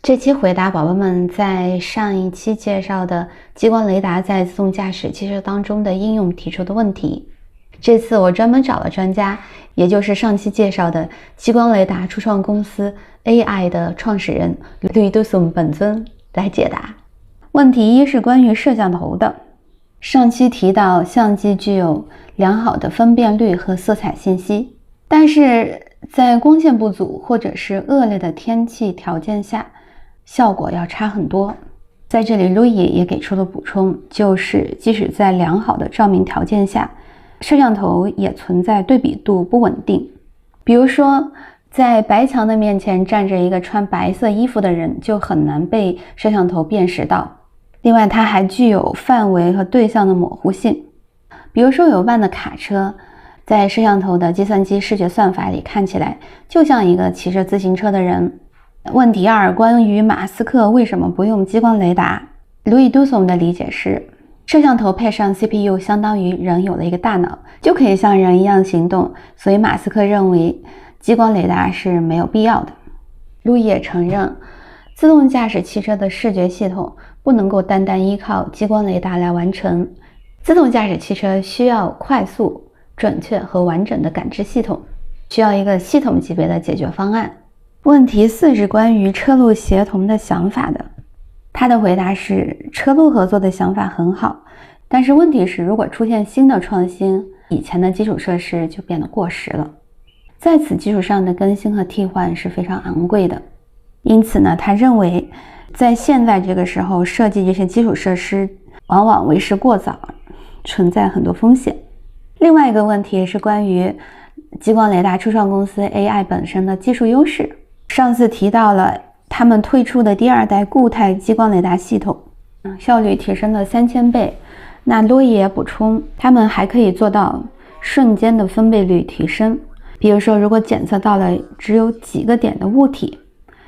这期回答宝宝们在上一期介绍的激光雷达在自动驾驶汽车当中的应用提出的问题。这次我专门找了专家，也就是上期介绍的激光雷达初创公司 AEye 的创始人Luis Dussan本尊来解答。问题一是关于摄像头的。上期提到相机具有良好的分辨率和色彩信息，但是在光线不足或者是恶劣的天气条件下，效果要差很多。在这里路易也给出了补充，就是即使在良好的照明条件下，摄像头也存在对比度不稳定。比如说在白墙的面前站着一个穿白色衣服的人，就很难被摄像头辨识到。另外它还具有范围和对象的模糊性。比如说有慢的卡车，在摄像头的计算机视觉算法里看起来就像一个骑着自行车的人。问题二，关于马斯克为什么不用激光雷达。Luis Dussan的理解是，摄像头配上 CPU 相当于人有了一个大脑，就可以像人一样行动，所以马斯克认为激光雷达是没有必要的。路易也承认，自动驾驶汽车的视觉系统不能够单单依靠激光雷达来完成，自动驾驶汽车需要快速、准确和完整的感知系统，需要一个系统级别的解决方案。问题四是关于车路协同的想法的。他的回答是，车路合作的想法很好，但是问题是如果出现新的创新，以前的基础设施就变得过时了，在此基础上的更新和替换是非常昂贵的。因此呢，他认为在现在这个时候设计这些基础设施往往为时过早，存在很多风险。另外一个问题是关于激光雷达初创公司 AEye 本身的技术优势。上次提到了他们推出的第二代固态激光雷达系统，效率提升了3000倍。那路易也补充，他们还可以做到瞬间的分辨率提升。比如说，如果检测到了只有几个点的物体，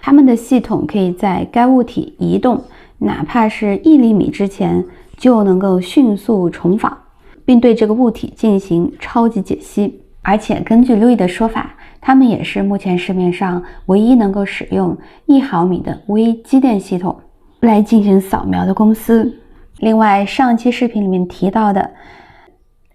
他们的系统可以在该物体移动哪怕是1厘米之前，就能够迅速重访，并对这个物体进行超级解析。而且根据路易的说法，他们也是目前市面上唯一能够使用1毫米的微机电系统来进行扫描的公司。另外，上期视频里面提到的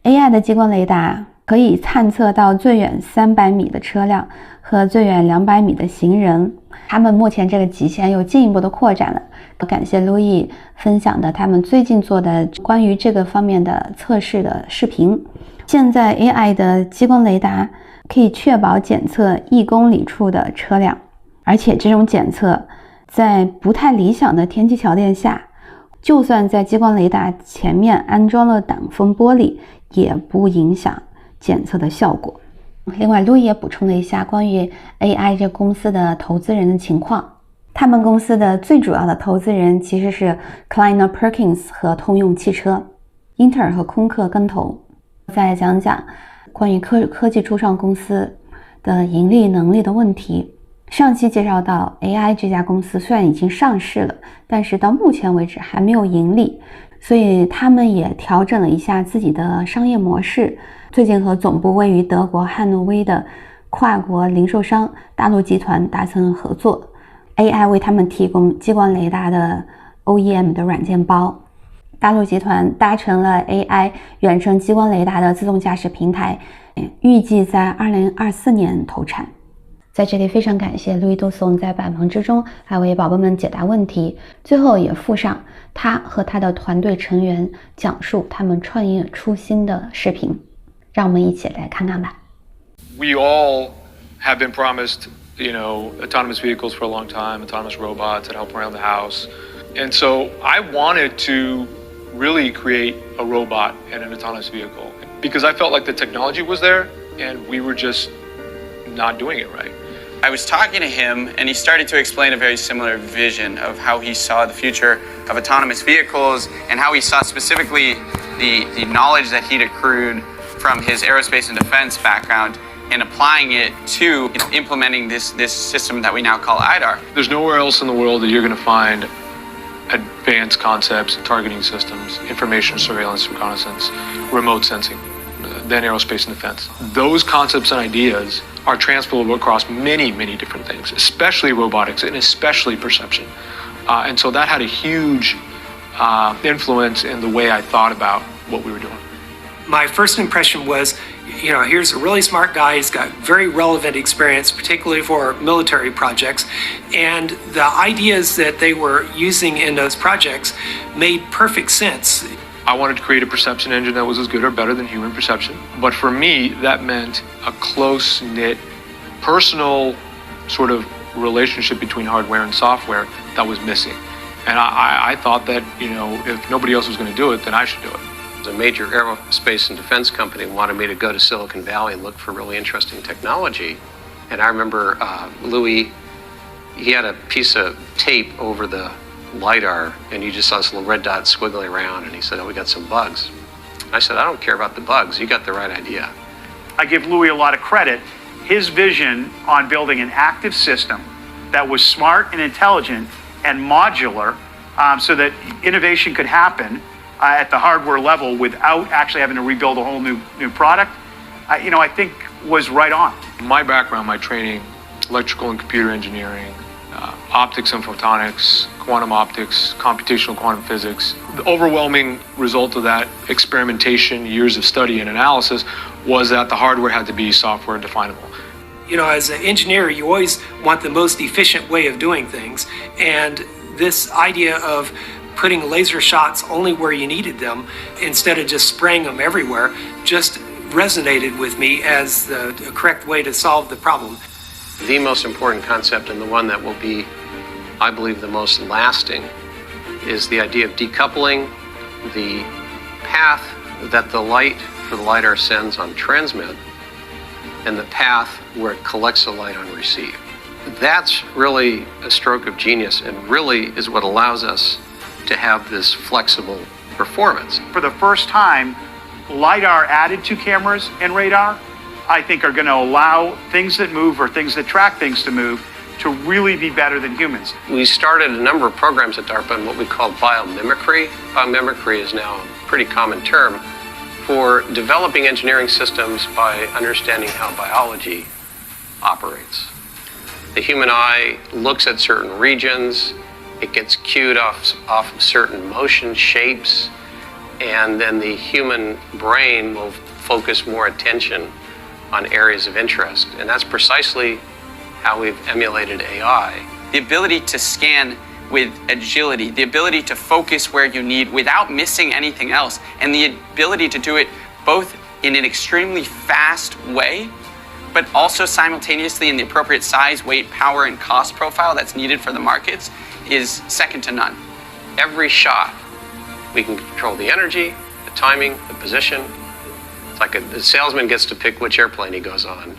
AEye 的激光雷达可以探测到最远300米的车辆和最远200米的行人，他们目前这个极限又进一步的扩展了。感谢路易分享的他们最近做的关于这个方面的测试的视频。现在 AEye 的激光雷达可以确保检测1公里处的车辆，而且这种检测在不太理想的天气条件下，就算在激光雷达前面安装了挡风玻璃，也不影响检测的效果。另外，路易也补充了一下关于 AEye 这公司的投资人的情况。他们公司的最主要的投资人其实是 Kleiner Perkins 和通用汽车，英特尔和空客跟投。再讲讲关于科技初创公司的盈利能力的问题。上期介绍到 AEye 这家公司虽然已经上市了，但是到目前为止还没有盈利，所以他们也调整了一下自己的商业模式。最近和总部位于德国汉诺威的跨国零售商大陆集团达成了合作， AEye 为他们提供激光雷达的 OEM 的软件包。大陆集团搭乘了 AEye 远程激光雷达的自动驾驶平台，预计在2024年投产。在这里非常感谢Luis Dussan在百忙之中还为宝宝们解答问题，最后也附上他和他的团队成员讲述他们创业初心的视频，让我们一起来看看吧。 We all have been promised, autonomous vehicles for a long time, autonomous robots that help around the house. And so I wanted to really create a robot and an autonomous vehicle because I felt like the technology was there and we were just not doing it right. I was talking to him and he started to explain a very similar vision of how he saw the future of autonomous vehicles and how he saw specifically the knowledge that he'd accrued from his aerospace and defense background and applying it to implementing this system that we now call iDAR. There's nowhere else in the world that you're going to find advanced concepts, targeting systems, information surveillance, reconnaissance, remote sensing. than aerospace and defense. Those concepts and ideas are transferable across many, many different things, especially robotics and especially perception. And so that had a huge influence in the way I thought about what we were doing. My first impression was, here's a really smart guy. He's got very relevant experience, particularly for military projects. And the ideas that they were using in those projects made perfect sense. I wanted to create a perception engine that was as good or better than human perception. But for me, that meant a close-knit, personal sort of relationship between hardware and software that was missing. And I thought that, if nobody else was going to do it, then I should do it. A major aerospace and defense company wanted me to go to Silicon Valley and look for really interesting technology. And I remember Louis, he had a piece of tape over the LiDAR, and you just saw this little red dot squiggling around, and he said, we got some bugs. I said, I don't care about the bugs. You got the right idea. I give Louis a lot of credit. His vision on building an active system that was smart and intelligent and modular so that innovation could happen at the hardware level without actually having to rebuild a whole new product, I think was right on. My background, my training, electrical and computer engineering, optics and photonics, quantum optics, computational quantum physics. The overwhelming result of that experimentation, years of study and analysis, was that the hardware had to be software definable. As an engineer, you always want the most efficient way of doing things. And this idea of putting laser shots only where you needed them instead of just spraying them everywhere just resonated with me as the correct way to solve the problem. The most important concept, and the one that will be, I believe, the most lasting, is the idea of decoupling the path that the light for the LiDAR sends on transmit and the path where it collects the light on receive. That's really a stroke of genius and really is what allows us to have this flexible performance. For the first time, LiDAR added to cameras and radar, I think are going to allow things that move or things that track things to move to really be better than humans. We started a number of programs at DARPA in what we call biomimicry. Biomimicry is now a pretty common term for developing engineering systems by understanding how biology operates. The human eye looks at certain regions, it gets cued off of certain motion shapes, and then the human brain will focus more attention on areas of interest. And that's precisely how we've emulated AI. The ability to scan with agility, the ability to focus where you need without missing anything else, and the ability to do it both in an extremely fast way, but also simultaneously in the appropriate size, weight, power, and cost profile that's needed for the markets is second to none. Every shot, we can control the energy, the timing, the position. It's like the salesman gets to pick which airplane he goes on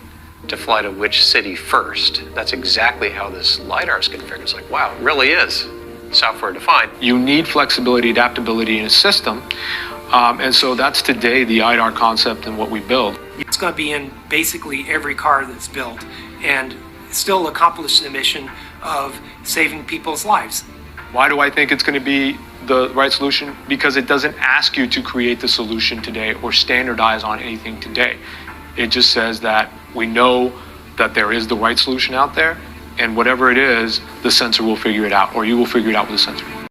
to fly to which city first. That's exactly how this LiDAR is configured. It's like, wow, it really is software defined. You need flexibility, adaptability in a system. And so that's today the iDAR concept and what we build. It's going to be in basically every car that's built and still accomplish the mission of saving people's lives. Why do I think it's going to be the right solution? Because it doesn't ask you to create the solution today or standardize on anything today. It just says that we know that there is the right solution out there, and whatever it is, the sensor will figure it out, or you will figure it out with the sensor.